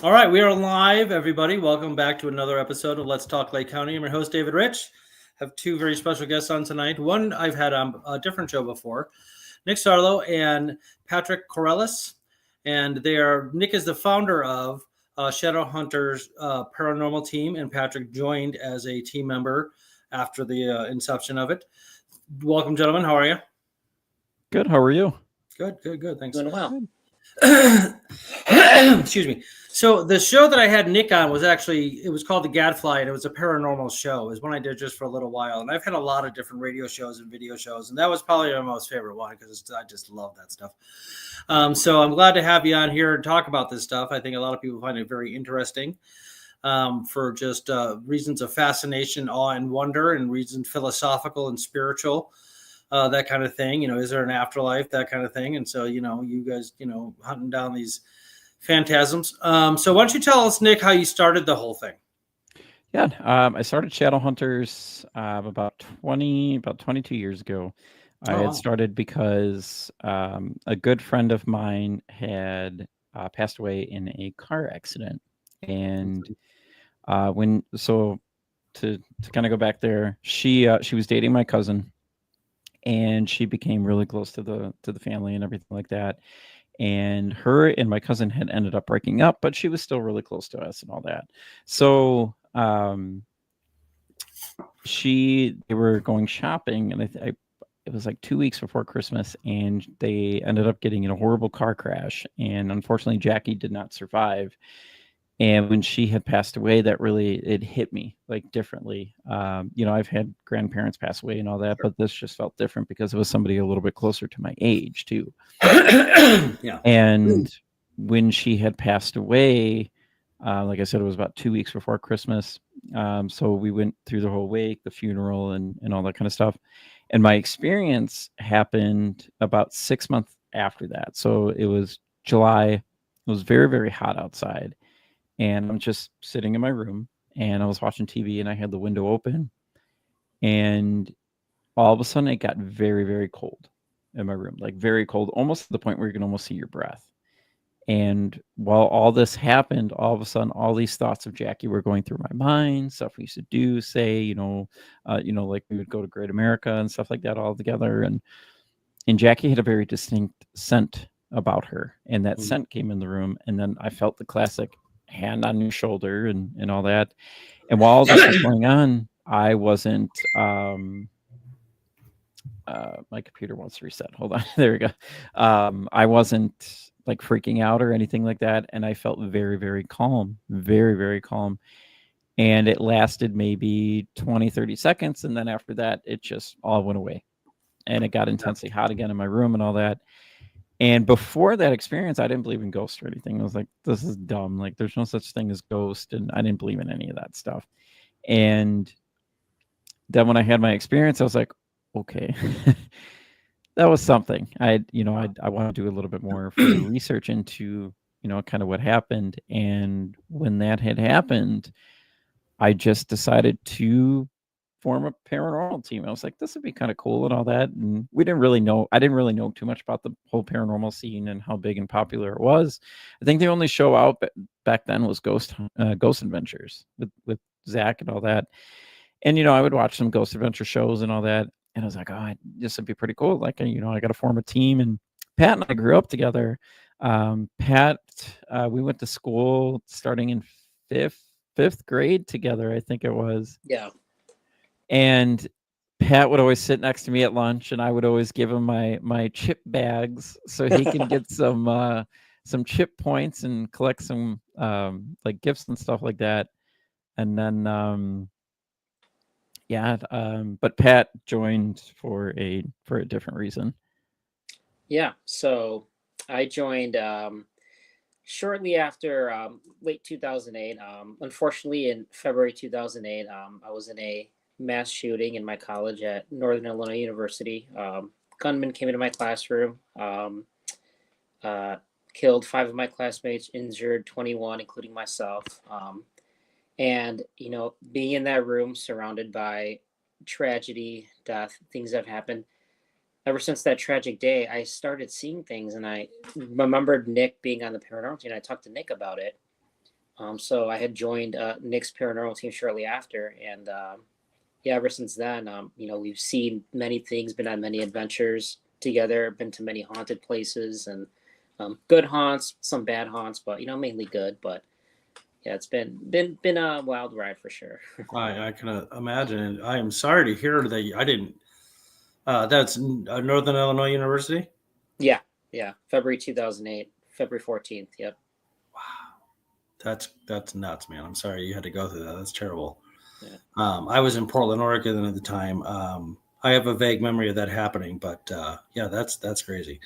All right, we are live, everybody. Welcome back to another episode of Let's Talk Lake County. I'm your host, David Rich. I have two very special guests on tonight. One I've had on a different show before, Nick Sarlo and Patrick Corellis. And Nick is the founder of Shadow Hunters Paranormal Team, and Patrick joined as a team member after the inception of it. Welcome, gentlemen. How are you? Good. How are you? Good. Thanks. Doing well. Excuse me. So the show that I had Nick on it was called The Gadfly, and it was a paranormal show. It was one I did just for a little while. And I've had a lot of different radio shows and video shows, and that was probably my most favorite one because I just love that stuff. So I'm glad to have you on here and talk about this stuff. I think a lot of people find it very interesting for just reasons of fascination, awe, and wonder, and reasons philosophical and spiritual. That kind of thing, is there an afterlife, that kind of thing. And so, you guys, hunting down these phantasms. So why don't you tell us, Nick, how you started the whole thing? Yeah. I started Shadow Hunters about 22 years ago. I had started because a good friend of mine had passed away in a car accident. And to kind of go back there, she was dating my cousin. And she became really close to the family and everything like that. And her and my cousin had ended up breaking up, but she was still really close to us and all that. So they were going shopping, and it was like 2 weeks before Christmas, and they ended up getting in a horrible car crash. And unfortunately, Jackie did not survive. And when she had passed away, it hit me like differently. I've had grandparents pass away and all that, but this just felt different because it was somebody a little bit closer to my age too. Yeah. And when she had passed away, like I said, it was about 2 weeks before Christmas. So we went through the whole wake, the funeral, and all that kind of stuff. And my experience happened about 6 months after that. So it was July. It was very, very hot outside. And I'm just sitting in my room, and I was watching TV, and I had the window open, and all of a sudden it got very, very cold in my room, like very cold, almost to the point where you can almost see your breath. And while all this happened, all of a sudden, all these thoughts of Jackie were going through my mind, stuff we used to do, say, like we would go to Great America and stuff like that all together. And Jackie had a very distinct scent about her, and that scent came in the room, and then I felt the classic hand on your shoulder and all that. And while all this was going on, I wasn't my computer wants to reset. Hold on. There we go. I wasn't like freaking out or anything like that. And I felt very, very calm, very, very calm. And it lasted maybe 20, 30 seconds. And then after that, it just all went away. And it got intensely hot again in my room and all that. And before that experience, I didn't believe in ghosts or anything. I was like, this is dumb. Like, there's no such thing as ghost. And I didn't believe in any of that stuff. And then when I had my experience, I was like, okay, that was something. I want to do a little bit more further research into, kind of what happened. And when that had happened, I just decided to form a paranormal team. I was like, this would be kind of cool and all that. And I didn't really know too much about the whole paranormal scene and how big and popular it was. I think the only show out back then was Ghost Adventures with Zach and all that. And, I would watch some Ghost Adventure shows and all that. And I was like, oh, this would be pretty cool. Like, I got to form a team. And Pat and I grew up together. Pat, we went to school starting in fifth grade together, I think it was. Yeah. And Pat would always sit next to me at lunch, and I would always give him my chip bags so he can get some chip points and collect some like gifts and stuff like that. And then but Pat joined for a different reason. Yeah. So I joined shortly after late 2008. Unfortunately, in February 2008, I was in a mass shooting in my college at Northern Illinois University. Gunman came into my classroom, killed 5 of my classmates, injured 21, including myself. And, being in that room surrounded by tragedy, death, things that have happened, ever since that tragic day, I started seeing things. And I remembered Nick being on the paranormal team. And I talked to Nick about it. So I had joined Nick's paranormal team shortly after, and yeah, ever since then, we've seen many things, been on many adventures together, been to many haunted places, and good haunts, some bad haunts, but mainly good. But yeah, it's been a wild ride for sure. I can imagine, and I am sorry to hear that I didn't. That's Northern Illinois University. Yeah, February 2008, February 14th. Yep. That's nuts, man. I'm sorry you had to go through that. That's terrible. Yeah. I was in Portland, Oregon at the time. I have a vague memory of that happening, but yeah, that's crazy.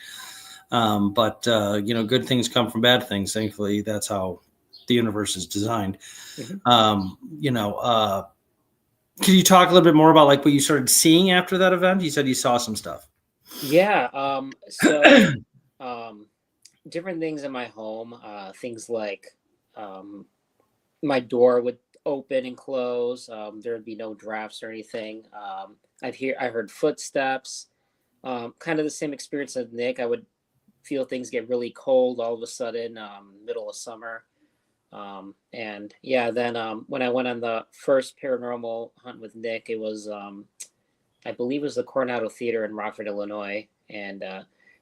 But good things come from bad things. Thankfully, that's how the universe is designed. Mm-hmm. Can you talk a little bit more about like what you started seeing after that event? You said you saw some stuff. Yeah. So different things in my home. Things like my door would open and close. There would be no drafts or anything. I heard footsteps. Kind of the same experience as Nick. I would feel things get really cold all of a sudden, middle of summer. And yeah, then when I went on the first paranormal hunt with Nick, it was I believe it was the Coronado Theater in Rockford, Illinois, and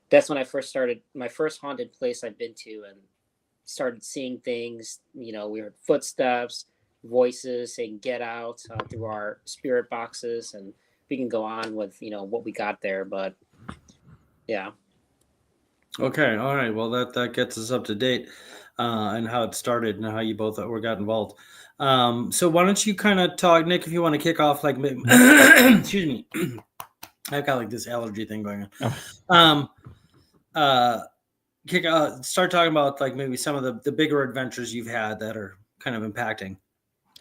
that's when I first started my first haunted place I've been to, and started seeing things. We heard footsteps, voices saying "Get out" through our spirit boxes, and we can go on with what we got there, but yeah. Okay, all right. Well, that gets us up to date, and how it started and how you both got involved. So why don't you kind of talk, Nick, if you want to kick off, like, excuse me, I've got like this allergy thing going on. Oh. Start talking about like maybe some of the bigger adventures you've had that are kind of impacting.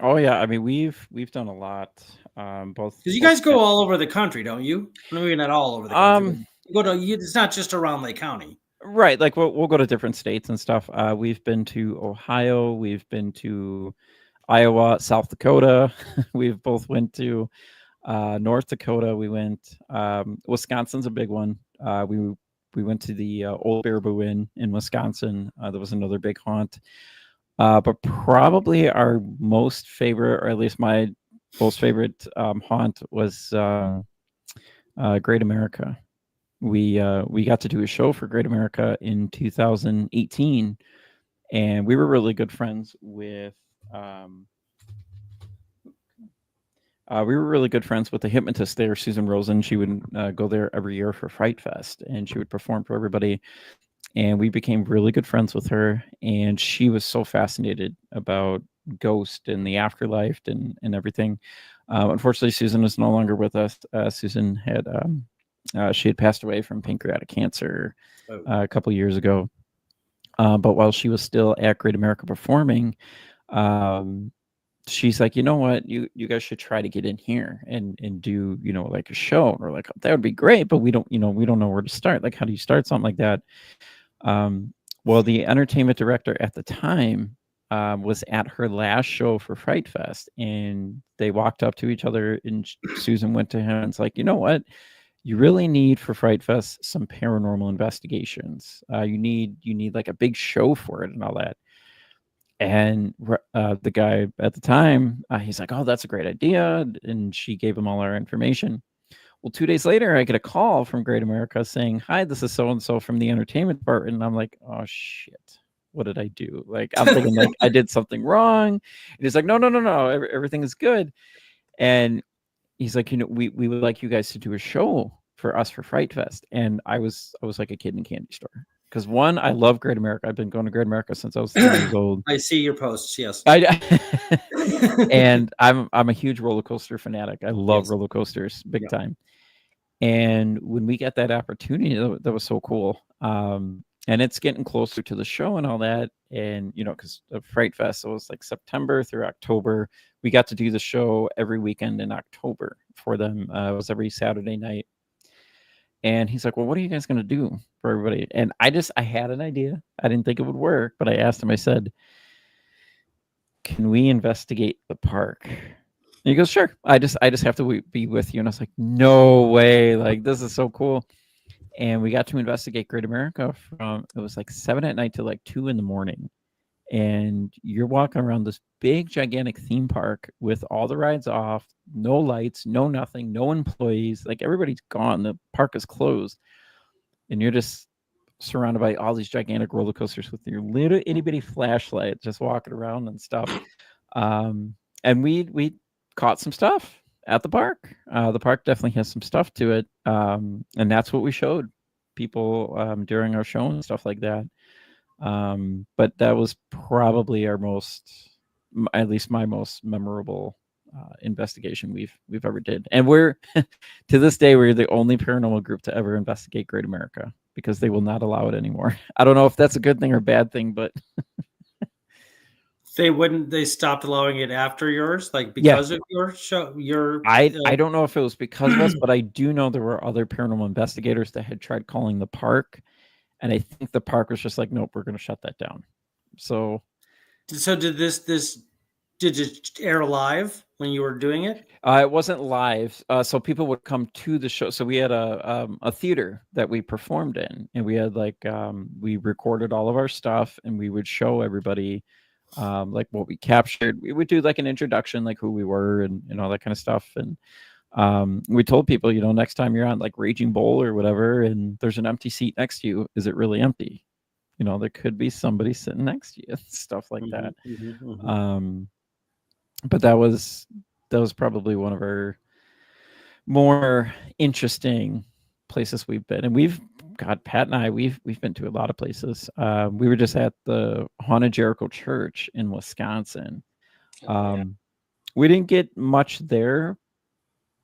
Oh yeah, I mean we've done a lot. Both Because you guys go all over the country, don't you? Maybe not all over the country. But you go to it's not just around Lake County. Right, like we'll go to different states and stuff. We've been to Ohio, we've been to Iowa, South Dakota. We've both went to North Dakota. We went Wisconsin's a big one. We went to the Old Baraboo Inn in Wisconsin. That was another big haunt. But probably our most favorite, or at least my most favorite haunt, was Great America. We got to do a show for Great America in 2018, and we were really good friends with the hypnotist there, Susan Rosen. She would go there every year for Fright Fest, and she would perform for everybody. And we became really good friends with her, and she was so fascinated about ghost and the afterlife and everything. Unfortunately, Susan is no longer with us. Susan had she had passed away from pancreatic cancer a couple years ago. But while she was still at Great America performing, she's like, you know what, you guys should try to get in here and do like a show. And we're like, that would be great, but we don't know where to start. Like, how do you start something like that? Well, the entertainment director at the time was at her last show for Fright Fest, and they walked up to each other, and Susan went to him and it's like, you know what, you really need for Fright Fest some paranormal investigations. You need like a big show for it and all that. And the guy at the time, he's like, oh, that's a great idea. And she gave him all our information. Well, 2 days later, I get a call from Great America saying, hi, this is so-and-so from the entertainment department. And I'm like, oh, shit. What did I do? Like, I'm thinking like I did something wrong. And he's like, no. Everything is good. And he's like, we would like you guys to do a show for us for Fright Fest. And I was like a kid in a candy store. Because one, I love Great America. I've been going to Great America since I was 3 years old. I see your posts, yes. And I'm a huge roller coaster fanatic. I love roller coasters, big time. And when we got that opportunity, that was so cool. And it's getting closer to the show and all that. And, because of Fright Fest, so it was like September through October. We got to do the show every weekend in October for them. It was every Saturday night. And he's like, well, what are you guys going to do for everybody? And I had an idea. I didn't think it would work, but I asked him, I said, can we investigate the park? And he goes, sure. I just have to be with you. And I was like, no way. Like, this is so cool. And we got to investigate Great America it was like 7 at night to like 2 in the morning. and you're walking around this big, gigantic theme park with all the rides off, no lights, no nothing, no employees. Like everybody's gone. The park is closed, and you're just surrounded by all these gigantic roller coasters with your little itty bitty flashlight, just walking around and stuff. And we caught some stuff at the park. The park definitely has some stuff to it, and that's what we showed people during our show and stuff like that. But that was probably our most, at least my most memorable investigation we've ever did. And we're to this day we're the only paranormal group to ever investigate Great America because they will not allow it anymore. I don't know if that's a good thing or a bad thing, but they stopped allowing it after yours, like because of your show. I don't know if it was because of us, but I do know there were other paranormal investigators that had tried calling the park, and I think the park was just like, nope, we're going to shut that down. So did did it air live when you were doing it? It wasn't live, so people would come to the show. So we had a theater that we performed in, and we had like we recorded all of our stuff, and we would show everybody like what we captured. We would do like an introduction, like who we were, and all that kind of stuff. And we told people, next time you're on like Raging Bull or whatever, and there's an empty seat next to you, is it really empty? There could be somebody sitting next to you, stuff like that. But that was probably one of our more interesting places we've been. And Pat and I, we've been to a lot of places. We were just at the Haunted Jericho Church in Wisconsin. We didn't get much there,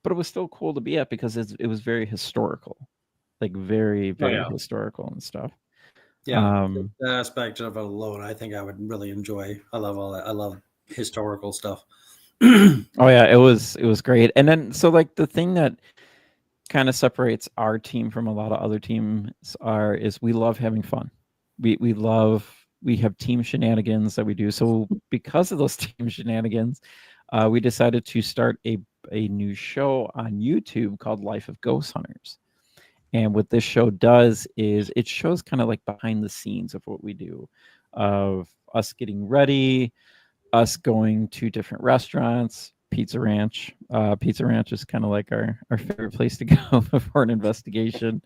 but it was still cool to be at because it was very historical, like very, very historical and stuff. Yeah, the aspect of it alone, I think I would really enjoy. I love all that. I love historical stuff. Oh yeah, it was great. And then so like the thing that kind of separates our team from a lot of other teams is we love having fun. We have team shenanigans that we do. So because of those team shenanigans, we decided to start a new show on YouTube called Life of Ghost Hunters. And what this show does is it shows kind of like behind the scenes of what we do, of us getting ready, us going to different restaurants, Pizza Ranch. Pizza Ranch is kind of like our favorite place to go for an investigation.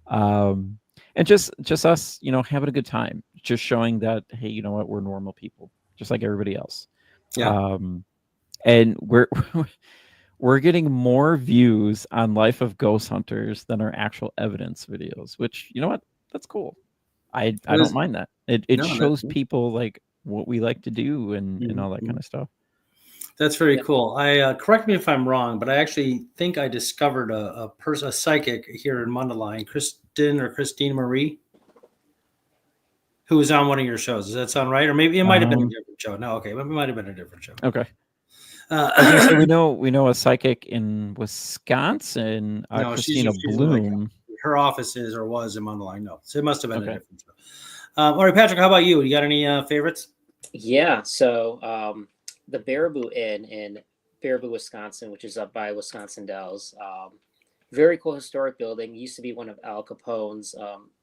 And just us, having a good time, just showing that, hey, you know what, we're normal people, just like everybody else. Yeah. And we're getting more views on Life of Ghost Hunters than our actual evidence videos, which, you know what, that's cool. I don't mind that. It shows people like what we like to do and all that kind of stuff. That's very cool. I correct me if I'm wrong, but I actually think I discovered a psychic here in Mundelein, Christine Marie, who was on one of your shows. Does that sound right? Or maybe it might have been a different show. No, okay, it might have been a different show. Okay. So we know a psychic in Wisconsin, Christina Bloom. Like, her office is or was in Mundelein. No, so it must have been a different show. All right, Patrick, how about you? You got any favorites? Yeah, so the Baraboo Inn in Baraboo, Wisconsin, which is up by Wisconsin Dells. Very cool historic building. It used to be one of Al Capone's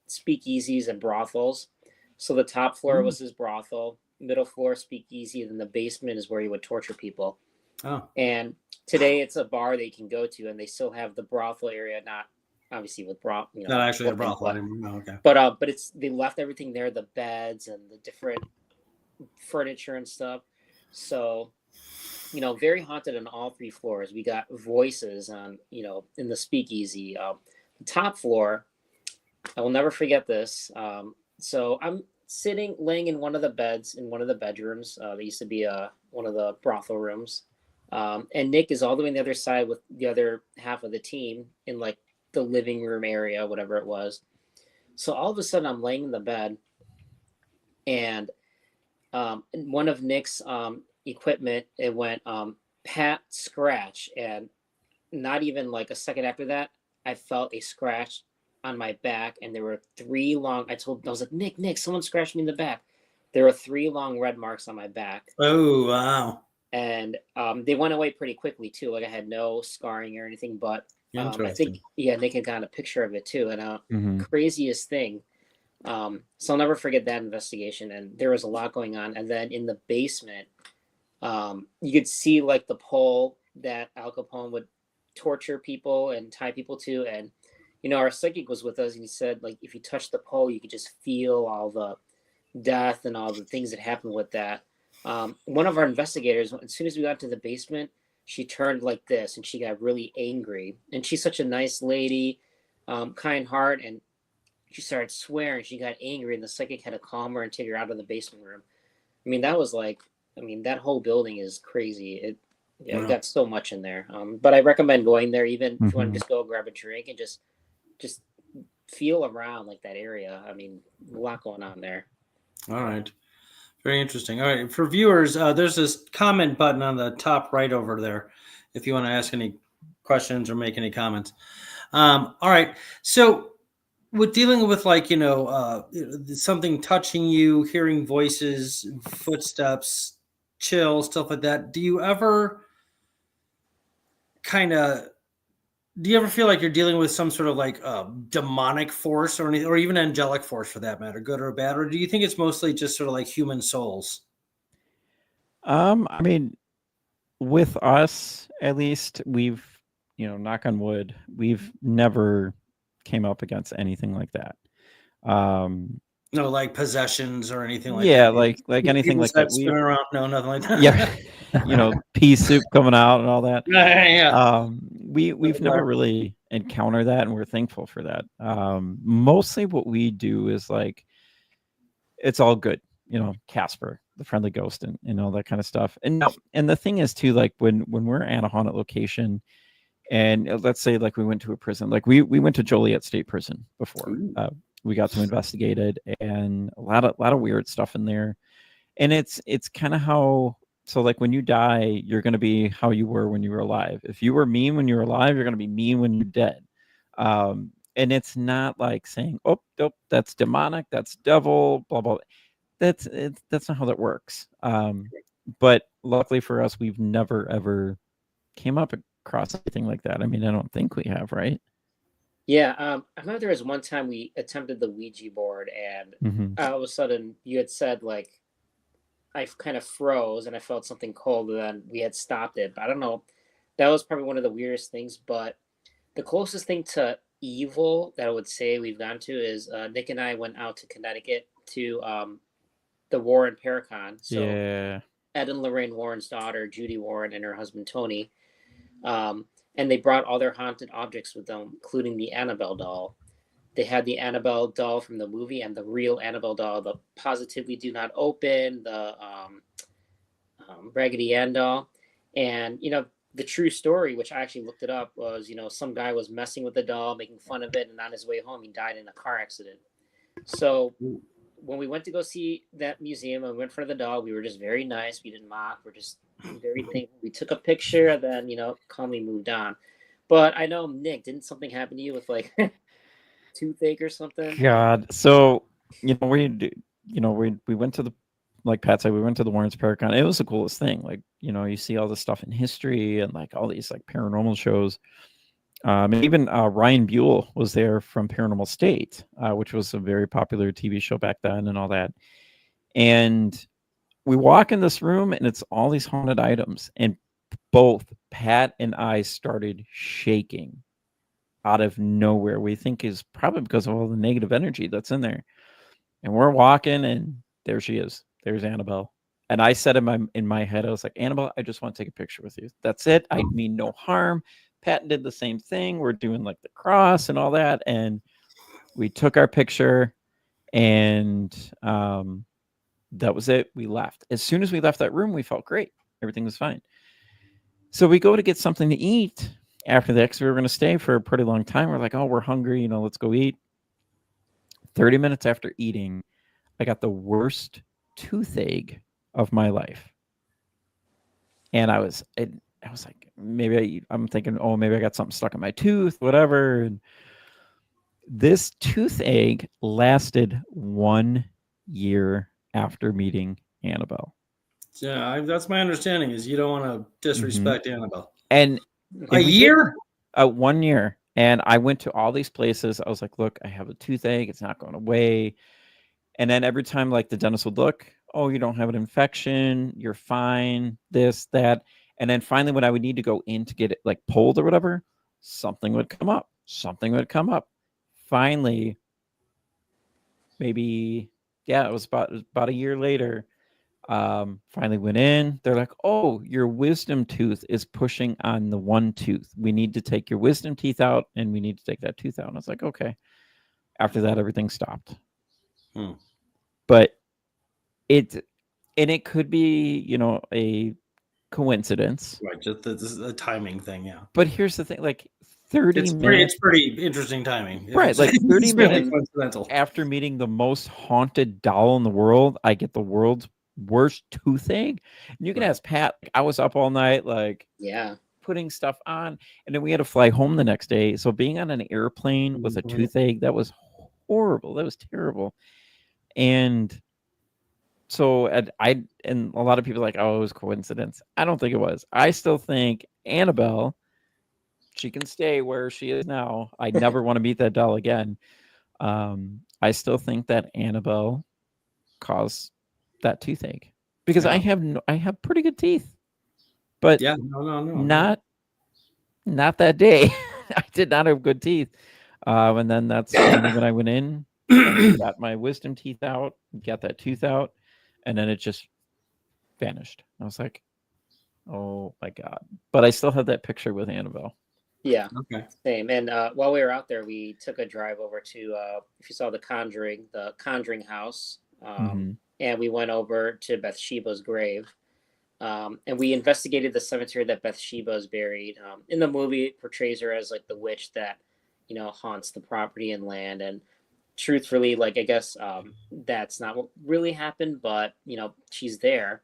speakeasies and brothels. So the top floor was his brothel, middle floor speakeasy, and then the basement is where he would torture people. Oh. And today it's a bar that you can go to, and they still have the brothel area, not obviously with not actually a brothel anymore. No, okay. But they left everything there, the beds and the different furniture and stuff. So, very haunted on all three floors. We got voices on, in the speakeasy. The top floor, I will never forget this. So I'm laying in one of the beds in one of the bedrooms. There used to be one of the brothel rooms. And Nick is all the way on the other side with the other half of the team in like the living room area, whatever it was. So all of a sudden I'm laying in the bed and one of Nick's equipment, it went pat scratch, and not even like a second after that, I felt a scratch on my back, and there were I was like, Nick, someone scratched me in the back. There were 3 long red marks on my back. Oh, wow. And they went away pretty quickly too. Like I had no scarring or anything, but I think Nick had gotten a picture of it too. And craziest thing, So I'll never forget that investigation. And there was a lot going on. And then in the basement, you could see like the pole that Al Capone would torture people and tie people to. And, you know, our psychic was with us, and he said, like, if you touch the pole, you could just feel all the death and all the things that happened with that. One of our investigators, as soon as we got to the basement, she turned like this and she got really angry. And she's such a nice lady, kind heart. And she started swearing. She got angry, and the psychic had to calm her and take her out of the basement room. I mean, that was like, I mean, that whole building is crazy. Yeah, Wow. got so much in there. But I recommend going there, even if you want to just go grab a drink and just feel around like that area. I mean, a lot going on there. All right. Very interesting. All right. For viewers, there's this comment button on the top right over there if you want to ask any questions or make any comments. All right. So, with dealing with like, something touching you, hearing voices, footsteps, chill, stuff like that, do you ever feel like you're dealing with some sort of like demonic force or anything, or even angelic force for that matter, good or bad? Or do you think it's mostly just sort of like human souls? I mean, with us, at least, we've, knock on wood, we've never came up against anything like that. No, like possessions or anything like Yeah, that. like anything like that. Spinning around. No, nothing like that. Yeah, pea soup coming out and all that. Yeah. We've never really encountered that, and we're thankful for that. Mostly what we do is like, it's all good, Casper, the friendly ghost, and all that kind of stuff. And the thing is too, like when we're at a haunted location, and let's say like we went to a prison, like we went to Joliet State Prison before. We got to investigate it, and a lot of weird stuff in there. And it's kind of how, so like when you die, you're going to be how you were when you were alive. If you were mean when you were alive, you're going to be mean when you're dead. And it's not like saying, oh, nope, that's demonic, that's devil, blah blah. That's not how that works. But luckily for us, we've never ever came up across anything like that. I mean, I don't think we have, right? Yeah, I remember there was one time we attempted the Ouija board, and all of a sudden you had said like, I kind of froze and I felt something cold, and then we had stopped it. But I don't know, that was probably one of the weirdest things. But the closest thing to evil that I would say we've gone to is Nick and I went out to Connecticut to the Warren Paracon. So Yeah. Ed and Lorraine Warren's daughter, Judy Warren, and her husband, Tony. And they brought all their haunted objects with them, including the Annabelle doll. They had the Annabelle doll from the movie and the real Annabelle doll, the Positively Do Not Open, the Raggedy Ann doll. And, the true story, which I actually looked it up, was, some guy was messing with the doll, making fun of it, and on his way home, he died in a car accident. So when we went to go see that museum and we went in front of the doll, we were just very nice. We didn't mock. We're just very thankful. We took a picture and then, calmly moved on. But I know, Nick, didn't something happen to you with like toothache or something? God. So, we went to the, like Pat said, we went to the Warren's Paracon. It was the coolest thing. Like, you see all this stuff in history and like all these like paranormal shows. And even Ryan Buell was there from Paranormal State, which was a very popular TV show back then and all that. And we walk in this room and it's all these haunted items. And both Pat and I started shaking out of nowhere. We think is probably because of all the negative energy that's in there. And we're walking and there she is. There's Annabelle. And I said in my head, I was like, Annabelle, I just want to take a picture with you. That's it. I mean no harm. Pat did the same thing. We're doing like the cross and all that. And we took our picture and that was it. We left. As soon as we left that room, we felt great. Everything was fine. So we go to get something to eat after that because we were going to stay for a pretty long time. We're like, oh, we're hungry. Let's go eat. 30 minutes after eating, I got the worst toothache of my life. And I was like, I'm thinking, oh, maybe I got something stuck in my tooth, whatever. And this toothache lasted 1 year after meeting Annabelle. Yeah, that's my understanding is you don't want to disrespect Annabelle. And a year? 1 year. And I went to all these places. I was like, look, I have a toothache. It's not going away. And then every time like the dentist would look, oh, you don't have an infection. You're fine. This, that. And then finally, when I would need to go in to get it like pulled or whatever, something would come up. Something would come up. Finally, maybe, yeah, it was about a year later. Finally went in. They're like, oh, your wisdom tooth is pushing on the one tooth. We need to take your wisdom teeth out, and we need to take that tooth out. And I was like, okay. After that, everything stopped. But it could be, you know, a coincidence. Right, just the timing thing, yeah. But here's the thing, like 30 minutes. It's pretty interesting timing. Right, like 30 minutes coincidental. after meeting the most haunted doll in the world, I get the world's worst toothache. And you can ask Pat, like, I was up all night, like, putting stuff on, and then we had to fly home the next day. So being on an airplane with a toothache, that was horrible. That was terrible. And so and a lot of people are like, oh, it was coincidence. I don't think it was. I still think Annabelle, she can stay where she is now. I never want to meet that doll again. I still think that Annabelle caused that toothache because I have pretty good teeth, but not that day. I did not have good teeth, and then that's when I went in, got my wisdom teeth out, got that tooth out, and then it just vanished. I was like, oh my God! But I still have that picture with Annabelle. Yeah. Okay. Same. And while we were out there, we took a drive over to, if you saw the Conjuring house, and we went over to Bathsheba's grave, and we investigated the cemetery that Bathsheba is buried. In the movie, it portrays her as like the witch that, you know, haunts the property and land. And truthfully, like, I guess that's not what really happened, but, you know, she's there,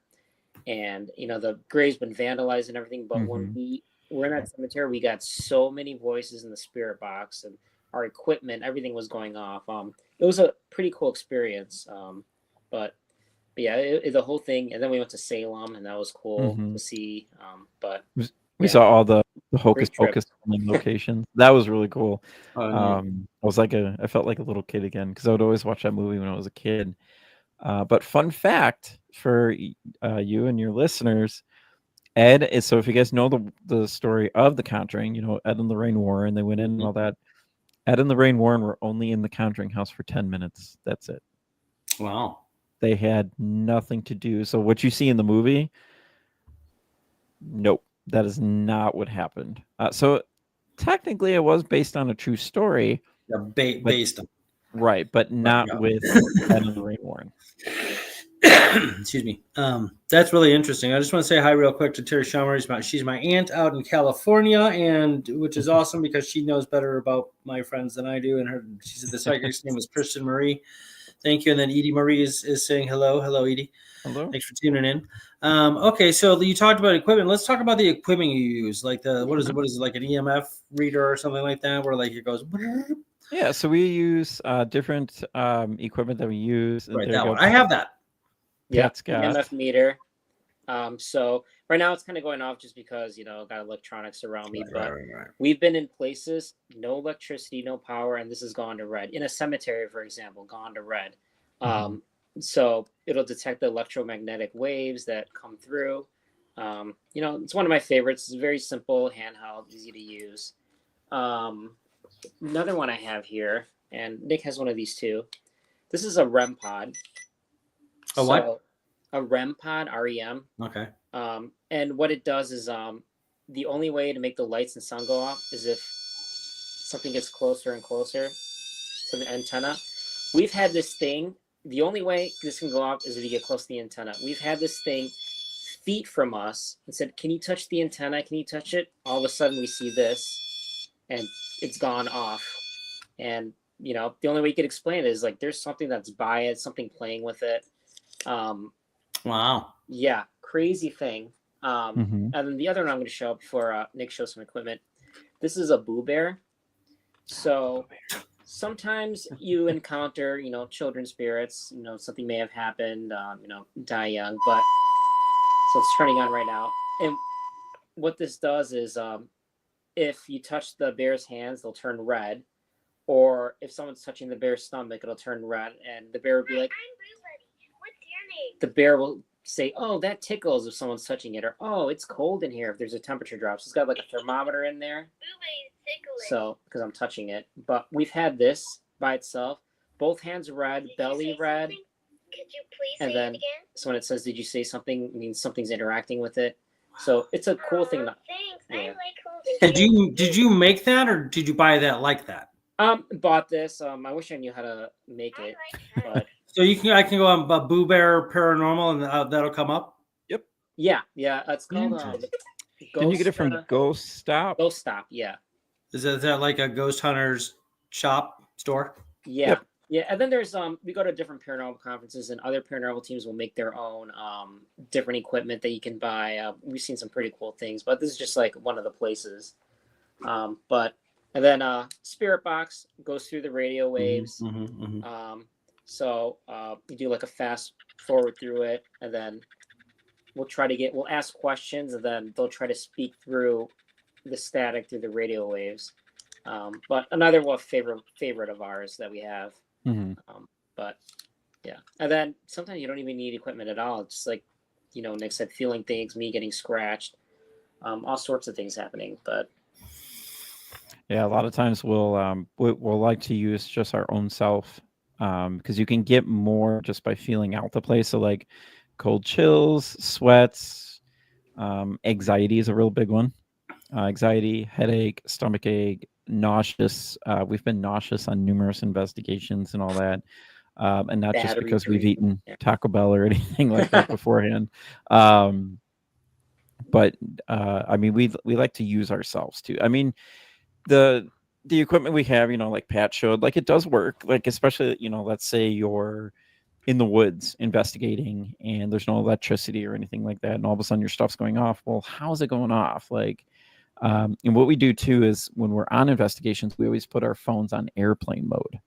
and, you know, the grave's been vandalized and everything. But when we're in that cemetery, we got so many voices in the spirit box, and our equipment, everything was going off. It was a pretty cool experience. But yeah, the whole thing. And then we went to Salem, and that was cool to see. But we saw all the Hocus Pocus locations. That was really cool. I felt like a little kid again, because I would always watch that movie when I was a kid. But fun fact for you and your listeners, Ed is, so if you guys know the story of The Conjuring, you know, Ed and Lorraine Warren, they went in and all that. Ed and Lorraine Warren were only in the Conjuring house for 10 minutes. That's it. Wow. They had nothing to do. So what you see in the movie, nope, that is not what happened. So technically it was based on a true story. Yeah, based on. Right, but not with Ed and Lorraine Warren. Excuse me. That's really interesting. I just want to say hi real quick to Terry Schumer. She's my aunt out in California, and which is awesome because she knows better about my friends than I do. And she's the psychic's name was Kristen Marie. Thank you. And then Edie Marie is saying hello. Hello, Edie. Hello. Thanks for tuning in. Okay, so you talked about equipment. Let's talk about the equipment you use. Like what is it, like an EMF reader or something like that, where like it goes. Yeah, so we use different equipment that we use. Right, that one. I have that. Yeah, EMF meter. So right now it's kind of going off just because, you know, got electronics around me. But we've been in places, no electricity, no power, and this has gone to red. In a cemetery, for example, gone to red. So it'll detect the electromagnetic waves that come through. You know, it's one of my favorites. It's very simple, handheld, easy to use. Another one I have here, and Nick has one of these too. This is a REM pod. What? A REM pod, REM. Okay. And what it does is the only way to make the lights and sound go off is if something gets closer and closer to the antenna. We've had this thing. The only way this can go off is if you get close to the antenna. We've had this thing feet from us and said, "Can you touch the antenna? Can you touch it?" All of a sudden we see this, and it's gone off. And, you know, the only way you could explain it is like there's something that's by it, something playing with it. Wow. Yeah, crazy thing. And then the other one I'm going to show before Nick shows some equipment. This is a Boo Bear. So sometimes you encounter, you know, children spirits. You know, something may have happened. You know, die young. But so it's turning on right now. And what this does is if you touch the bear's hands, they'll turn red. Or if someone's touching the bear's stomach, it'll turn red, and the bear will be like, "I'm Blue Buddy. What's your name?" The bear will say, "Oh, that tickles," if someone's touching it, or "Oh, it's cold in here," if there's a temperature drop. So it's got like a thermometer in there. Blue Buddy's tickling. So because I'm touching it, but we've had this by itself, both hands red, belly red. Something? Could you please say it again? So when it says, "Did you say something?" it means something's interacting with it. So it's a cool thing. Thanks. Yeah. I like holding. Did you make that, or did you buy that like that? Bought this. I wish I knew how to make it. But so I can go on Boo Bear Paranormal, and that'll come up. Yep. Yeah. It's called. Can you get it from Ghost Stop? Ghost Stop. Yeah. Is that like a Ghost Hunters shop store? Yeah. Yep. Yeah, and then there's we go to different paranormal conferences, and other paranormal teams will make their own different equipment that you can buy. We've seen some pretty cool things, but this is just like one of the places. And then Spirit Box goes through the radio waves. So you do like a fast forward through it, and then we'll ask questions, and then they'll try to speak through the static through the radio waves. But another favorite of ours that we have. But yeah, and then sometimes you don't even need equipment at all. It's just like, Nick said, feeling things, me getting scratched, all sorts of things happening. But yeah, a lot of times we'll like to use just our own self, because you can get more just by feeling out the place. So like cold chills, sweats, anxiety is a real big one. Anxiety, headache, stomach ache, nauseous. We've been nauseous on numerous investigations and all that. And not just because we've eaten Taco Bell or anything like that beforehand. But I mean, we like to use ourselves too. I mean, the equipment we have, like Pat showed, like it does work. Like especially, let's say you're in the woods investigating and there's no electricity or anything like that, and all of a sudden your stuff's going off. Well, how is it going off? Like, and what we do too is when we're on investigations, we always put our phones on airplane mode,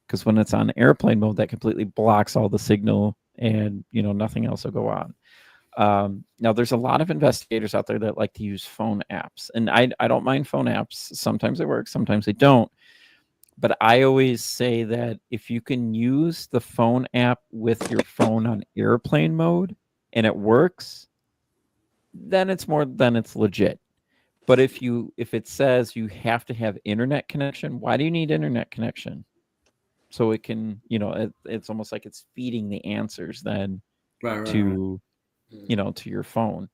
because when it's on airplane mode, that completely blocks all the signal, and nothing else will go on. Now there's a lot of investigators out there that like to use phone apps, and I don't mind phone apps. Sometimes they work, sometimes they don't. But I always say that if you can use the phone app with your phone on airplane mode and it works, then it's legit. But if it says you have to have internet connection, why do you need internet connection? So it can, it's almost like it's feeding the answers then to your phone.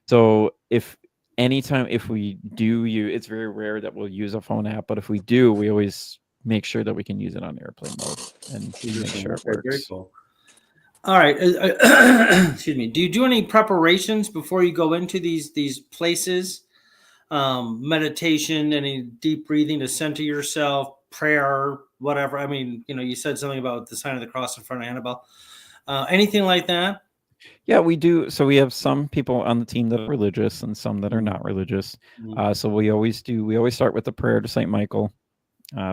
So if we do it's very rare that we'll use a phone app, but if we do, we always make sure that we can use it on airplane mode and make sure it works. Very cool. All right. Excuse me. Do you do any preparations before you go into these places? Meditation, any deep breathing to center yourself, prayer, whatever. I mean, you said something about the sign of the cross in front of Annabelle. Anything like that? Yeah, we do. So we have some people on the team that are religious and some that are not religious. So we always start with the prayer to St. Michael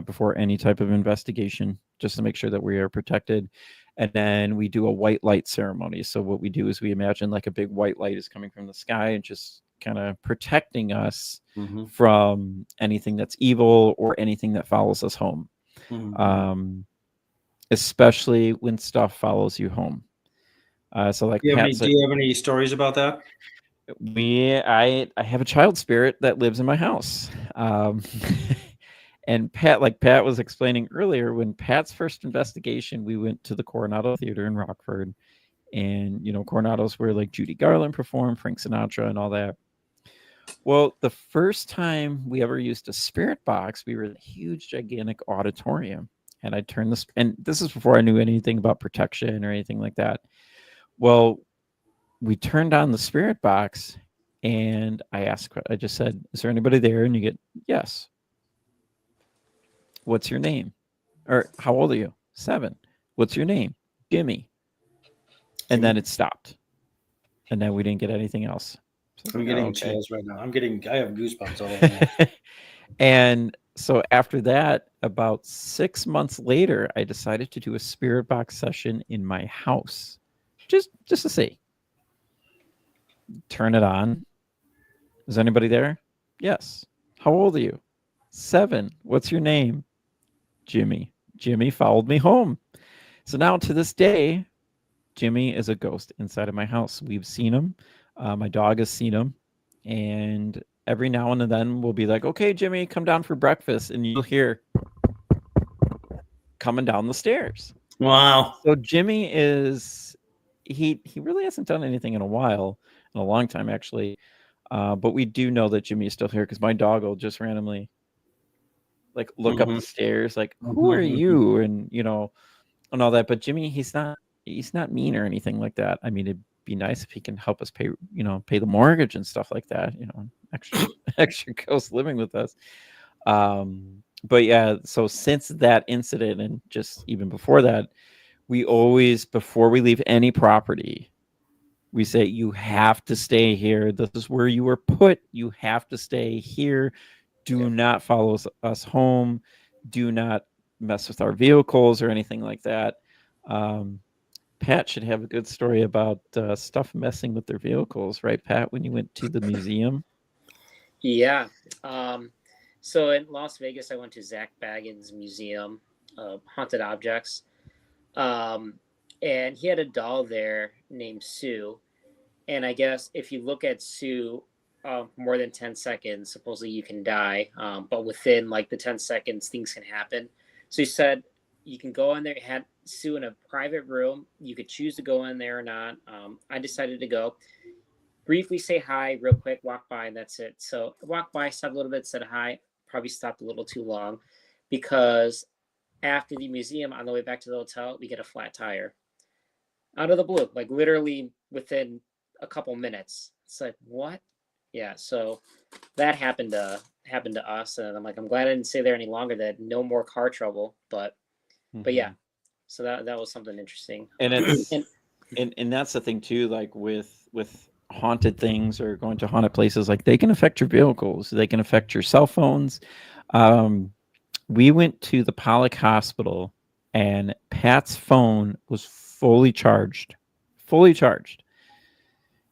before any type of investigation, just to make sure that we are protected. And then we do a white light ceremony. So what we do is we imagine like a big white light is coming from the sky and just kind of protecting us from anything that's evil or anything that follows us home. Especially when stuff follows you home. So like, do you have any stories about that? I have a child spirit that lives in my house. And Pat was explaining earlier, when Pat's first investigation, we went to the Coronado Theater in Rockford, and Coronado's where like Judy Garland performed, Frank Sinatra, and all that. Well, the first time we ever used a spirit box, we were in a huge, gigantic auditorium, and I turned this, and this is before I knew anything about protection or anything like that. Well, we turned on the spirit box, and I just said, "Is there anybody there?" And you get, "Yes." "What's your name?" Or, "How old are you?" 7. "What's your name?" "Jimmy." And then it stopped. And then we didn't get anything else. So I'm getting chills right now. I have goosebumps all over. And so after that, about 6 months later, I decided to do a spirit box session in my house. Just to see. Turn it on. Is anybody there? Yes. How old are you? 7. What's your name? Jimmy. Jimmy followed me home. So now to this day, Jimmy is a ghost inside of my house. We've seen him. My dog has seen him. And every now and then we'll be like, okay, Jimmy, come down for breakfast. And you'll hear coming down the stairs. Wow. So Jimmy is, he really hasn't done anything in a while, in a long time, actually. But we do know that Jimmy is still here because my dog will just randomly like look up the stairs, like, who are you? And, you know, and all that. But Jimmy, he's not mean or anything like that. I mean, it'd be nice if he can help us pay the mortgage and stuff like that, extra ghost living with us. But yeah, so since that incident and just even before that, we always, before we leave any property, we say, you have to stay here. This is where you were put. You have to stay here. Do not follow us home. Do not mess with our vehicles or anything like that. Pat should have a good story about stuff messing with their vehicles, right, Pat, when you went to the museum? Yeah. So in Las Vegas, I went to Zach Baggins' Museum of Haunted Objects. And he had a doll there named Sue. And I guess if you look at Sue more than 10 seconds, supposedly you can die. But within like the 10 seconds, things can happen. So he said you can go in there, had Sue in a private room. You could choose to go in there or not. I decided to go. Briefly say hi, real quick, walk by, and that's it. So I walked by, stopped a little bit, said hi. Probably stopped a little too long because after the museum, on the way back to the hotel, we get a flat tire out of the blue, like literally within a couple minutes. It's like, what? Yeah. So that happened to us, and I'm like, I'm glad I didn't stay there any longer. That no more car trouble, but yeah. So that was something interesting. And it's and that's the thing too, like with haunted things or going to haunted places, like they can affect your vehicles, they can affect your cell phones. We went to the Pollock Hospital and Pat's phone was fully charged.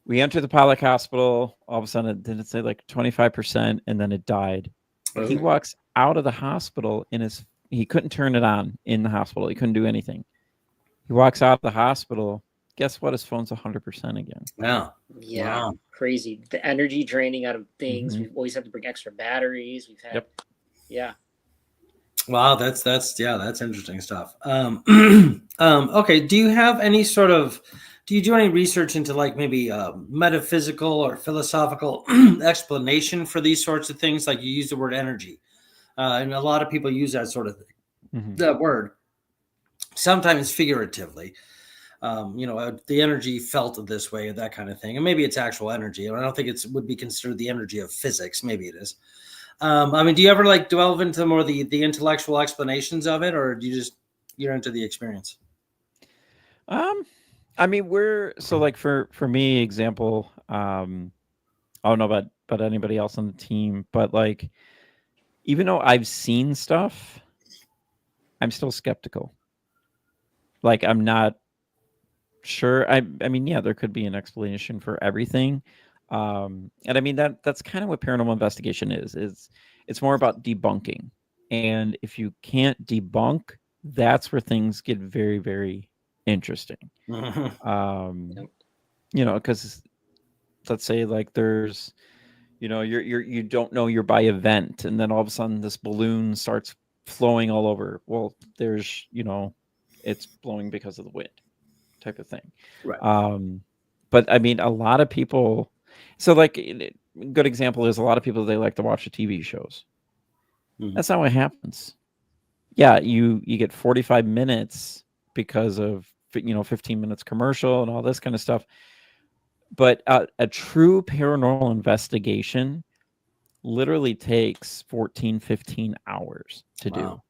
We entered the Pollock Hospital, all of a sudden did it say like 25%, and then it died. Oh. He walks out of the hospital he couldn't turn it on in the hospital. He couldn't do anything. He walks out of the hospital. Guess what? His phone's 100% again. Wow. Yeah. Wow. Crazy. The energy draining out of things. We always have to bring extra batteries. We've had, yeah. Wow. That's interesting stuff. Okay. Do you have any do you do any research into like maybe metaphysical or philosophical explanation for these sorts of things? Like you use the word energy. And a lot of people use that sort of thing, that word, sometimes figuratively. The energy felt this way, that kind of thing. And maybe it's actual energy. I don't think it would be considered the energy of physics. Maybe it is. Do you ever like delve into more the intellectual explanations of it, or do you're into the experience? So like for me, example, I don't know about anybody else on the team, but like, even though I've seen stuff, I'm still skeptical. Like, I'm not sure. I mean, yeah, there could be an explanation for everything. And I mean, that's kind of what paranormal investigation is. It's more about debunking. And if you can't debunk, that's where things get very, very interesting. Because let's say like there's, you don't know you're by a vent, and then all of a sudden this balloon starts flowing all over. Well, there's, it's blowing because of the wind, type of thing. Right. But I mean, a lot of people. So, like, a good example is a lot of people, they like to watch the TV shows. That's not what happens. Yeah, you get 45 minutes because of 15 minutes commercial and all this kind of stuff. But a true paranormal investigation literally takes 14, 15 hours to do.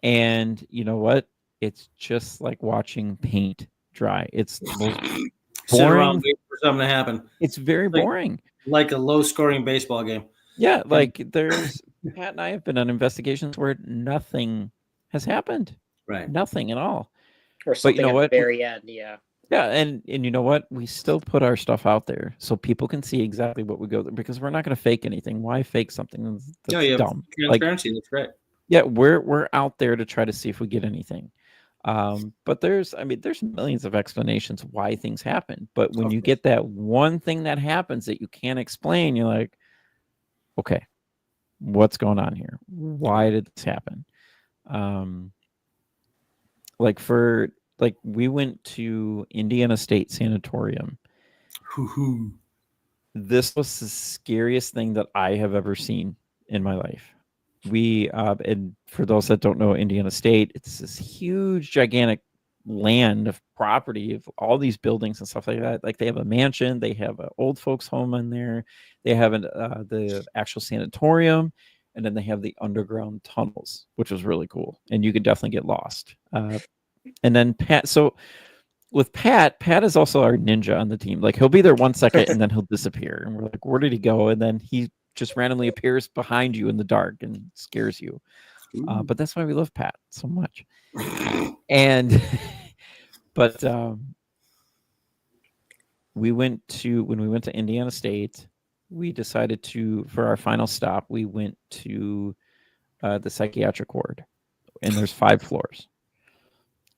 And you know what? It's just like watching paint dry. It's the most boring. Sit around, wait for something to happen. It's very boring. Like a low-scoring baseball game. Yeah, like there's Pat and I have been on investigations where nothing has happened. Right. Nothing at all. Or something at the very end, yeah. Yeah, and you know what? We still put our stuff out there so people can see exactly what we go through because we're not going to fake anything. Why fake something Yeah, that's you have dumb? Like, transparency. That's great. yeah, we're out there to try to see if we get anything. But there's millions of explanations why things happen. But when Of you course. get that one thing that happens that you can't explain, you're like, okay, what's going on here? Why did this happen? Like we went to Indiana State Sanatorium. Hoo-hoo. This was the scariest thing that I have ever seen in my life. We and for those that don't know Indiana State, it's this huge, gigantic land of property of all these buildings and stuff like that. Like they have a mansion, they have an old folks home in there, they have the actual sanatorium, and then they have the underground tunnels, which was really cool. And you could definitely get lost. And then Pat, so with Pat is also our ninja on the team. Like he'll be there 1 second and then he'll disappear, and we're like, where did he go? And then he just randomly appears behind you in the dark and scares you. But that's why we love Pat so much. And but when we went to Indiana State, we decided to, for our final stop, we went to the psychiatric ward, and there's 5 floors.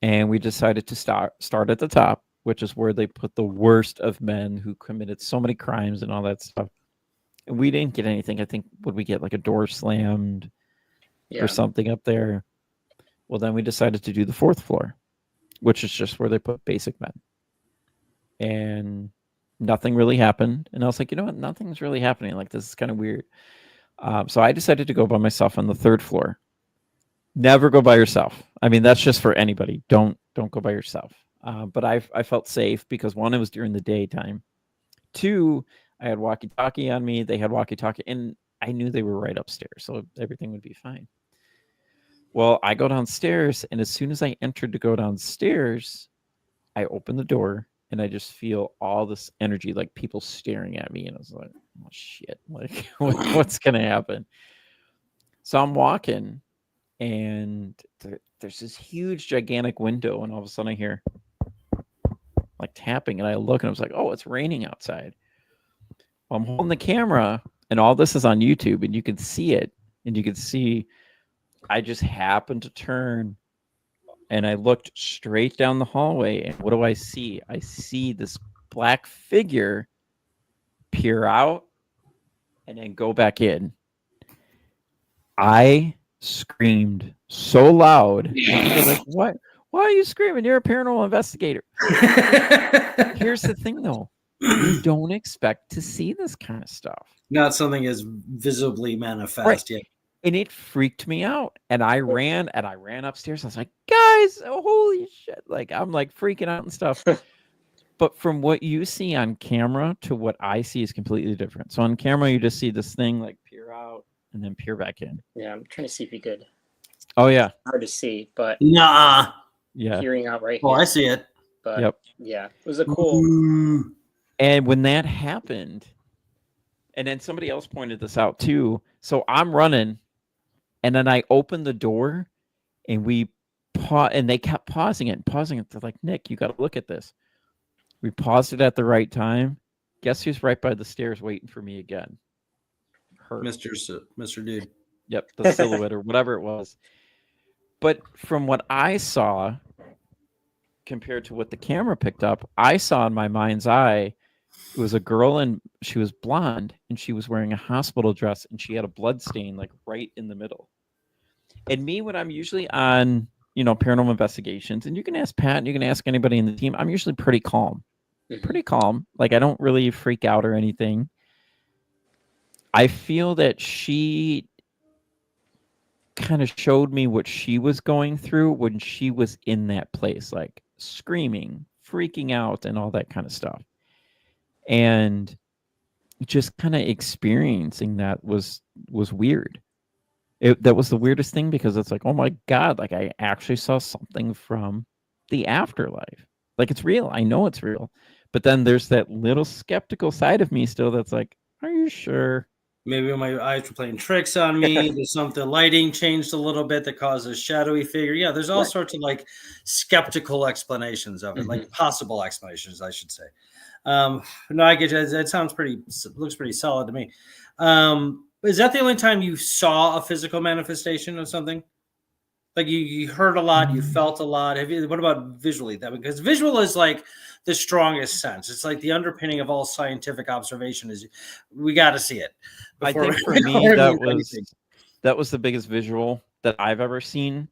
And we decided to start at the top, which is where they put the worst of men who committed so many crimes and all that stuff. And we didn't get anything. I think, would we get like a door slammed or something up there? Well, then we decided to do the 4th floor, which is just where they put basic men. And nothing really happened. And I was like, you know what? Nothing's really happening. Like, this is kind of weird. So I decided to go by myself on the 3rd floor. Never go by yourself. I mean, that's just for anybody. Don't go by yourself. But I felt safe because 1, it was during the daytime. 2, I had walkie-talkie on me. They had walkie-talkie, and I knew they were right upstairs, so everything would be fine. Well, I go downstairs, and as soon as I entered to go downstairs, I open the door, and I just feel all this energy, like people staring at me, and I was like, oh, shit. Like, what's going to happen? So I'm walking, and there's this huge, gigantic window, and all of a sudden I hear like tapping, and I look, and I was like, oh, it's raining outside. Well, I'm holding the camera, and all this is on YouTube, and you can see it, and you can see I just happened to turn, and I looked straight down the hallway, and what do I see? I see this black figure peer out and then go back in. I screamed so loud. People were like, what? Why are you screaming? You're a paranormal investigator. Here's the thing, though. You don't expect to see this kind of stuff. Not something as visibly manifest yet. And it freaked me out. And I ran upstairs. I was like, guys, oh, holy shit. Like, I'm like freaking out and stuff. But from what you see on camera to what I see is completely different. So on camera, you just see this thing like peer out and then peer back in. Yeah, I'm trying to see if you could. Oh, yeah. Hard to see, but Nah. Yeah. hearing out right Oh, here. I see it. But Yep. yeah, it was a cool. Ooh. And when that happened, and then somebody else pointed this out too. So I'm running, and then I opened the door, and and they kept pausing it. They're like, Nick, you got to look at this. We paused it at the right time. Guess who's right by the stairs waiting for me again? Her. Mr. Dude. Yep, the silhouette or whatever it was. But from what I saw, compared to what the camera picked up, I saw in my mind's eye, it was a girl, and she was blonde, and she was wearing a hospital dress, and she had a blood stain like right in the middle. And me, when I'm usually on, paranormal investigations, and you can ask Pat, and you can ask anybody in the team, I'm usually pretty calm. Like, I don't really freak out or anything. I feel that she kind of showed me what she was going through when she was in that place, like screaming, freaking out, and all that kind of stuff. And just kind of experiencing that was weird. That was the weirdest thing, because it's like, oh my God, like I actually saw something from the afterlife. Like, it's real. I know it's real. But then there's that little skeptical side of me still that's like, are you sure? Maybe my eyes were playing tricks on me. There's something, lighting changed a little bit that causes shadowy figure. Yeah, there's all Right. sorts of like skeptical explanations of it, like possible explanations, I should say. No, I get you. That sounds looks pretty solid to me. Is that the only time you saw a physical manifestation of something? Like you heard a lot, you felt a lot. What about visually? That because visual is like the strongest sense. It's like the underpinning of all scientific observation is we got to see it. I Before think for we me learn anything. that was the biggest visual that I've ever seen.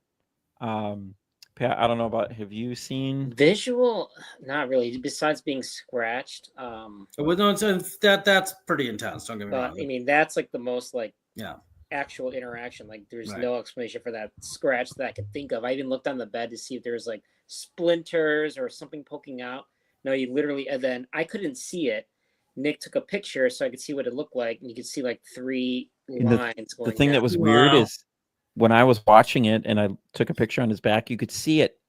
Pat, I don't know about, have you seen? Visual, not really. Besides being scratched, Well, no, that's pretty intense. Don't get me but wrong. I mean that's like the most like Yeah, actual interaction. Like there's Right. no explanation for that scratch that I could think of. I even looked on the bed to see if there was like splinters or something poking out. No, you literally, and then I couldn't see it. Nick took a picture so I could see what it looked like, and you could see like three And lines the going thing that down. was weird Wow. is when I was watching it and I took a picture on his back, you could see it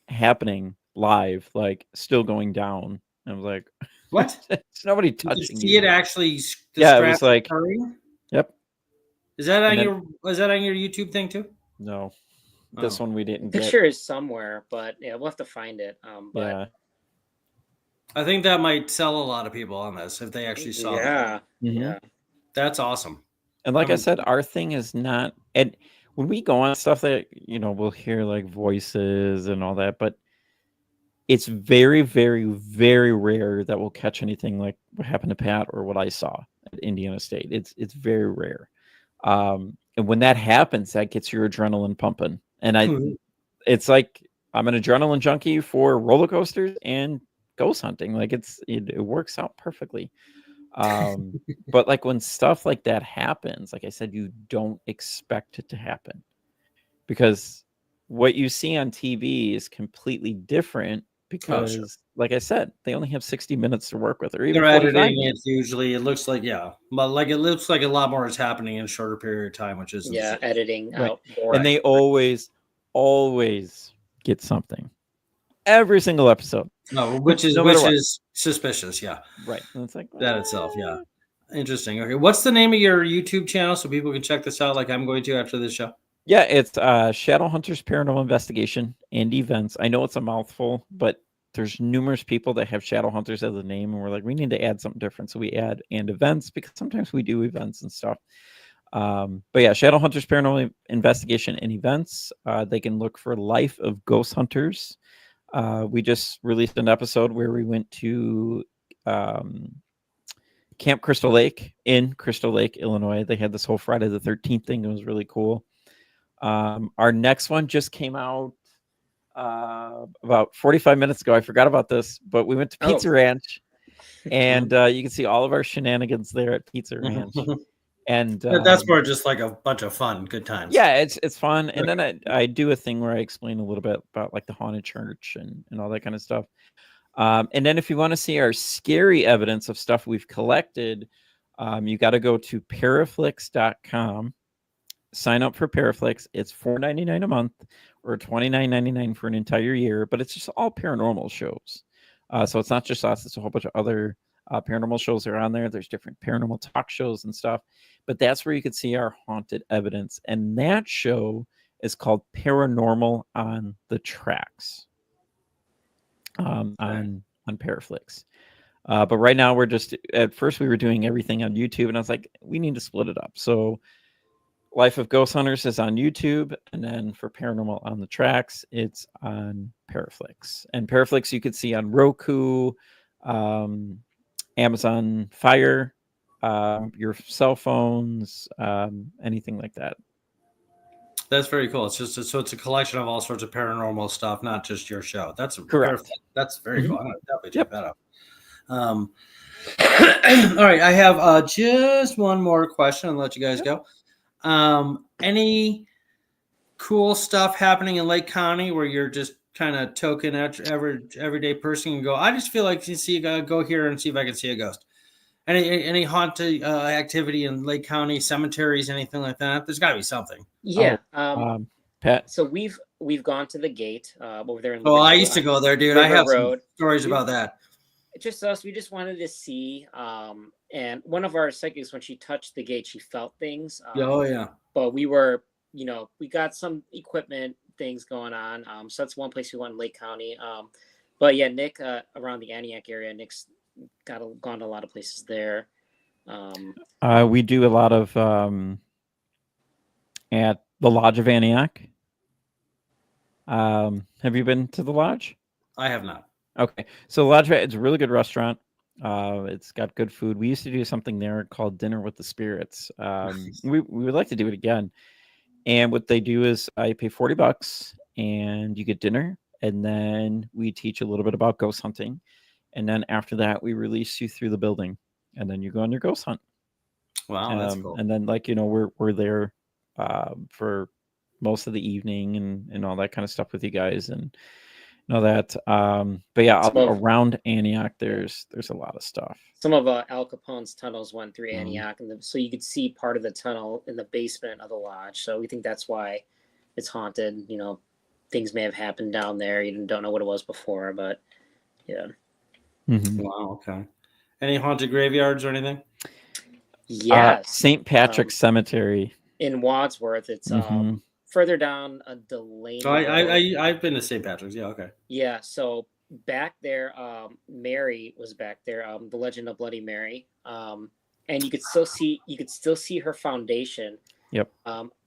happening live, like still going down. I was like, What? it's nobody You can touching see you. it actually. The Yeah, it scratch was like, occurring? yep. Is that on And then- your? Was that on your YouTube thing too? No, this one we didn't get. Picture is somewhere, but yeah, we'll have to find it. But Yeah. I think that might sell a lot of people on this if they actually saw that. yeah, Mhm. yeah. That's awesome. And like I I'm- said, our thing is not, and when we go on stuff that, we'll hear like voices and all that, but it's very, very, very rare that we'll catch anything like what happened to Pat or what I saw at Indiana State. It's very rare. And when that happens, that gets your adrenaline pumping. And it's like I'm an adrenaline junkie for roller coasters and ghost hunting. Like it works out perfectly. But like when stuff like that happens, like I said, you don't expect it to happen because what you see on TV is completely different because, like I said, they only have 60 minutes to work with, or even They're 45 editing minutes. it usually. It looks like but like it looks like a lot more is happening in a shorter period of time, which is Editing Right. out more. And they always get something every single episode. No, which is No matter what. is suspicious. Yeah, Right. And it's like that itself. Yeah, interesting. Okay, what's the name of your YouTube channel so people can check this out? Like I'm going to after this show. Yeah, it's Shadow Hunters Paranormal Investigation and Events. I know it's a mouthful, but there's numerous people that have Shadow Hunters as a name, and we're like, we need to add something different. So we add and events because sometimes we do events and stuff. But yeah, Shadow Hunters Paranormal Investigation and Events. They can look for Life of Ghost Hunters. We just released an episode where we went to Camp Crystal Lake in Crystal Lake, Illinois. They had this whole Friday the 13th thing. It was really cool. Our next one just came out about 45 minutes ago. I forgot about this, but we went to Pizza Ranch, and you can see all of our shenanigans there at Pizza Ranch. And that's more just like a bunch of fun, good times. Yeah, it's fun. And then I do a thing where I explain a little bit about like the haunted church and all that kind of stuff. And then if you want to see our scary evidence of stuff we've collected, you got to go to paraflix.com. Sign up for Paraflix. It's $4.99 a month or $29.99 for an entire year, but it's just all paranormal shows. So it's not just us, it's a whole bunch of other paranormal shows that are on there. There's different paranormal talk shows and stuff, but that's where you can see our haunted evidence. And that show is called Paranormal on the Tracks on Paraflix. But right now we're just, at first we were doing everything on YouTube, and I was like, we need to split it up. So Life of Ghost Hunters is on YouTube, and then for Paranormal on the Tracks, it's on Paraflix. And Paraflix you could see on Roku, Amazon Fire, your cell phones, anything like that. That's very cool. It's just it's a collection of all sorts of paranormal stuff, not just your show. That's correct. Perfect. That's very cool. I'm gonna definitely check that out. All right, I have just one more question and let you guys go. Any cool stuff happening in Lake County where you're just kind of token everyday person and go, I just feel like go here and see if I can see a ghost. Any haunted activity in Lake County, cemeteries, anything like that? There's got to be something. Yeah. Pat. So we've gone to the gate over there in. I used to go there, dude. River I have Road. some stories about that. just us. We just wanted to see. And one of our psychics, when she touched the gate, she felt things. Oh yeah. But we were, we got some equipment things going on. So that's one place we went in Lake County. But yeah, Nick, around the Antioch area, Nick's gone to a lot of places there. We do a lot of at the Lodge of Antioch. Have you been to the Lodge? I have not. Okay, so the Lodge, it's a really good restaurant. It's got good food. We used to do something there called Dinner with the Spirits. We would like to do it again. And what they do is I pay $40 and you get dinner, and then we teach a little bit about ghost hunting, and then after that we release you through the building, and then you go on your ghost hunt. Wow, that's cool. And then we're there for most of the evening and all that kind of stuff with you guys and all that. But yeah, around Antioch, there's a lot of stuff. Some of Al Capone's tunnels went through Antioch, and so you could see part of the tunnel in the basement of the lodge. So we think that's why it's haunted. Things may have happened down there. You don't know what it was before, but yeah. Mm-hmm. Wow. Okay. Any haunted graveyards or anything? Yes. St. Patrick's Cemetery in Wadsworth. It's further down Delaney. Oh, I've been to St. Patrick's. Yeah. Okay. Yeah. So back there, Mary was back there. The Legend of Bloody Mary. And you could still see her foundation. Yep.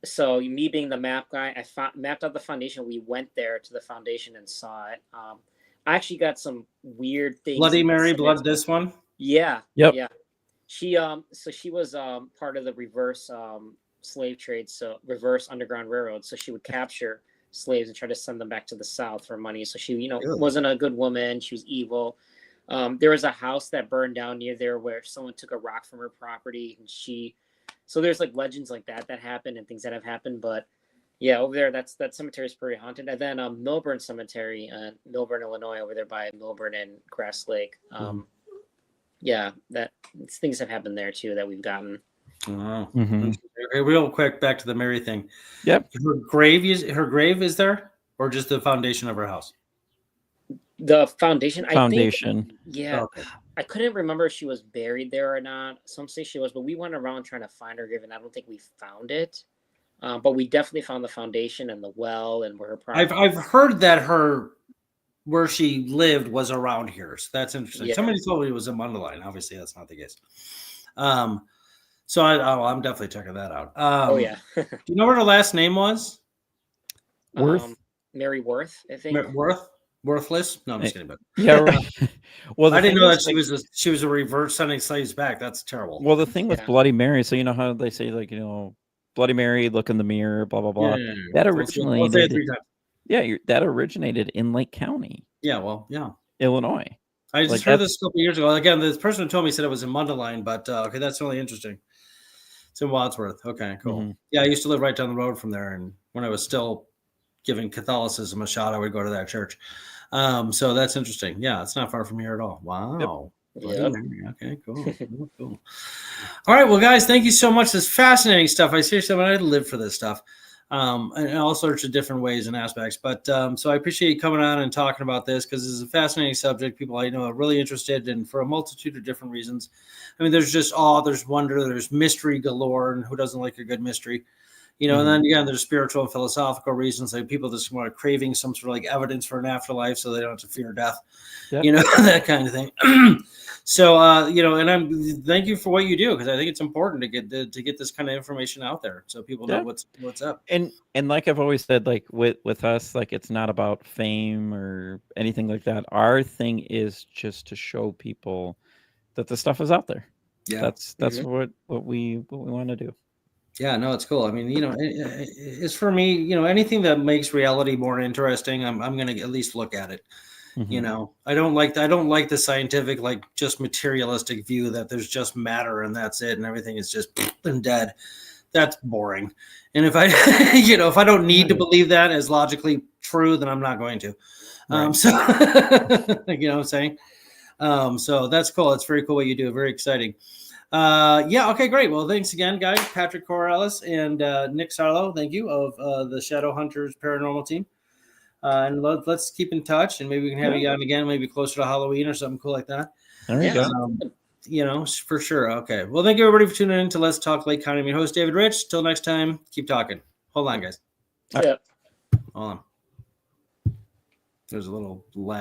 So me being the map guy, I mapped out the foundation. We went there to the foundation and saw it. I actually got some weird things. Bloody Mary, blood. This one. Yeah. Yep. Yeah. She she was part of the reverse slave trade, so reverse Underground Railroad. So she would capture slaves and try to send them back to the South for money. So she, wasn't a good woman. She was evil. There was a house that burned down near there where someone took a rock from her property, and so there's like legends like that happened and things that have happened. But yeah, over there, that cemetery is pretty haunted. And then Milburn Cemetery, Milburn, Illinois, over there by Milburn and Grass Lake. Yeah, things have happened there too that we've gotten. Oh. Okay, real quick, back to the Mary thing. Yep. Her grave is there, or just the foundation of her house? The foundation. I think, yeah. Oh, okay. I couldn't remember if she was buried there or not. Some say she was, but we went around trying to find her grave, and I don't think we found it. But we definitely found the foundation and the well and where her property. I've heard that where she lived was around here, so that's interesting. Yeah. Somebody told me it was in Mundelein. Obviously, that's not the case. So I'm definitely checking that out. Oh yeah. Do you know what her last name was? Worth. Mary Worth, I think. Worthless? No, I'm just kidding. But yeah. Right. Well, I didn't know that she was a reverse sending slaves back. That's terrible. Well, the thing with Bloody Mary, so you know how they say Bloody Mary, look in the mirror, blah blah blah. Yeah. That originated. That originated in Lake County. Yeah. Well, yeah. Illinois. I just heard this a couple years ago. Again, this person who told me said it was in Mundelein, but okay, that's really interesting. It's in Wadsworth. Okay, cool. Mm-hmm. Yeah, I used to live right down the road from there, and when I was still giving Catholicism a shot, I would go to that church. So that's interesting. Yeah, it's not far from here at all. Wow. Yep. Okay, cool. Cool. All right, well, guys, thank you so much. This fascinating stuff. I seriously, I live for this stuff. And all sorts of different ways and aspects. But so I appreciate you coming on and talking about this, because this is a fascinating subject. People I know are really interested in for a multitude of different reasons. I mean, there's just awe, there's wonder, there's mystery galore, and who doesn't like a good mystery? And then again, there's spiritual and philosophical reasons, like people just want craving some sort of like evidence for an afterlife so they don't have to fear death, that kind of thing. So, and I'm thank you for what you do, because I think it's important to get this kind of information out there so people know what's up. And like I've always said, like with us, like it's not about fame or anything like that. Our thing is just to show people that the stuff is out there. Yeah, that's what we want to do. Yeah, no, it's cool. I mean, it's for me, anything that makes reality more interesting, I'm going to at least look at it. Mm-hmm. I don't like the scientific, like just materialistic view that there's just matter and that's it and everything is just and dead. That's boring. And if I, if I don't need to believe that as logically true, then I'm not going to. Right. So, what I'm saying? So that's cool. It's very cool what you do. Very exciting. Okay, great. Well, thanks again, guys. Patrick Corrales and Nick Sarlo, thank you, of the Shadow Hunters Paranormal Team. And let's keep in touch, and maybe we can have you on again, maybe closer to Halloween or something cool like that. There you Yeah. go. For sure. Okay. Well, thank you everybody for tuning in to Let's Talk Lake County. I'm your host, David Rich. Till next time, keep talking. Hold on, guys. Yeah. Hold on. There's a little lag.